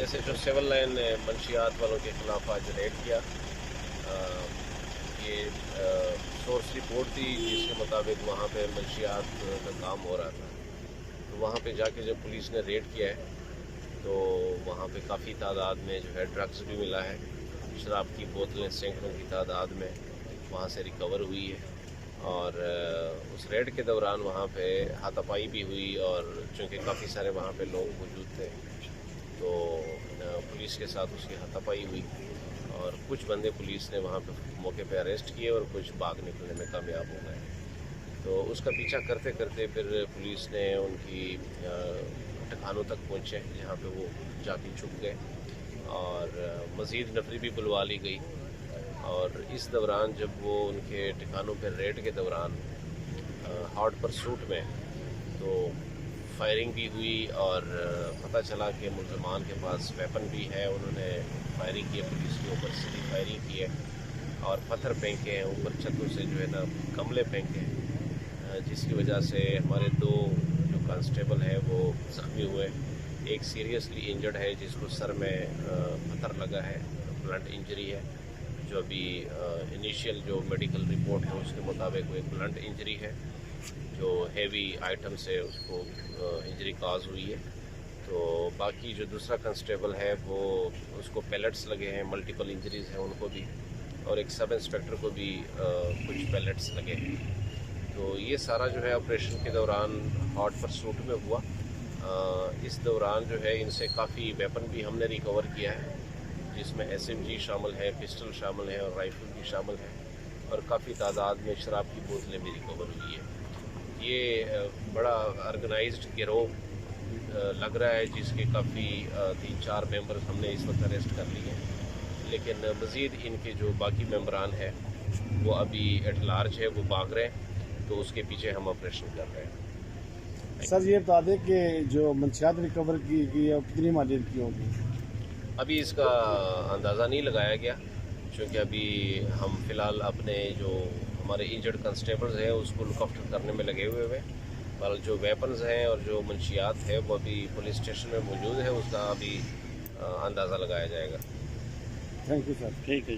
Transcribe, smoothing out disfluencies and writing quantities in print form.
S H O civil line نے منشیات والوں کے خلاف آج ریڈ کیا. یہ سورس رپورٹ تھی جس کے مطابق وہاں پہ منشیات کا کام ہو رہا تھا. تو وہاں پہ جا کے جب پولیس نے ریڈ کیا ہے تو وہاں پہ کافی تعداد میں جو ہے ڈرگز بھی ملا ہے. شراب کی بوتلیں سینکڑوں کی تعداد میں وہاں سے ریکور ہوئی ہے. اور اس ریڈ کے دوران وہاں پہ ہاتھا پائی بھی ہوئی، اور چونکہ کافی سارے وہاں پہ لوگ موجود تھے تو پولیس کے ساتھ اس کی ہاتھا پائی ہوئی، اور کچھ بندے پولیس نے وہاں پہ موقع پہ اریسٹ کیے اور کچھ بھاگ نکلنے میں کامیاب ہو گئے. تو اس کا پیچھا کرتے کرتے پھر پولیس نے ان کی ٹھکانوں تک پہنچے جہاں پہ وہ جا کے چھپ گئے، اور مزید نفری بھی بلوا لی گئی. اور اس دوران جب وہ ان کے ٹھکانوں پہ ریڈ کے دوران ہاٹ پرسوٹ میں تو فائرنگ بھی ہوئی، اور پتہ چلا کہ ملزمان کے پاس ویپن بھی ہے. انہوں نے فائرنگ کی، پولیس کے اوپر سیدھی فائرنگ کی ہے اور پتھر پھینکے ہیں اوپر چھتوں سے، جو ہے نا گملے پھینکے ہیں، جس کی وجہ سے ہمارے دو جو کانسٹیبل ہیں وہ زخمی ہوئے. ایک سیریسلی انجرڈ ہے جس کو سر میں پتھر لگا ہے، بلنٹ انجری ہے. جو ابھی انیشیل جو میڈیکل رپورٹ ہے اس کے مطابق وہ ایک بلنٹ انجری ہے جو ہیوی آئٹم سے اس کو انجری کاز ہوئی ہے. تو باقی جو دوسرا کانسٹیبل ہے وہ اس کو پیلٹس لگے ہیں، ملٹیپل انجریز ہیں ان کو بھی، اور ایک سب انسپیکٹر کو بھی کچھ پیلٹس لگے ہیں. تو یہ سارا جو ہے آپریشن کے دوران ہاٹ پرسوٹ میں ہوا. اس دوران جو ہے ان سے کافی ویپن بھی ہم نے ریکور کیا ہے، جس میں ایس ایم جی شامل ہے، پسٹل شامل ہے اور رائفل بھی شامل ہے، اور کافی تعداد میں شراب کی بوتلیں بھی ریکور ہوئی ہے. یہ بڑا آرگنائزڈ گروہ لگ رہا ہے جس کے کافی 3-4 ممبرز ہم نے اس وقت اریسٹ کر لیے ہیں، لیکن مزید ان کے جو باقی ممبران ہیں وہ ابھی ایٹ لارج ہے، وہ بھاگ رہے ہیں. تو اس کے پیچھے ہم آپریشن کر رہے ہیں. سر یہ بتا دیں کہ جو منشیات ریکور کی گئی ہے کتنی مالیت کی ہوگی؟ ابھی اس کا اندازہ نہیں لگایا گیا، چونکہ ابھی ہم فی الحال اپنے جو ہمارے انجرڈ کانسٹیبلز ہیں اس کو لک آفٹر کرنے میں لگے ہوئے ہیں. پر جو ویپنز ہیں اور جو منشیات ہے وہ ابھی پولیس اسٹیشن میں موجود ہے، اس کا ابھی اندازہ لگایا جائے گا. Thank you sir. Thank you.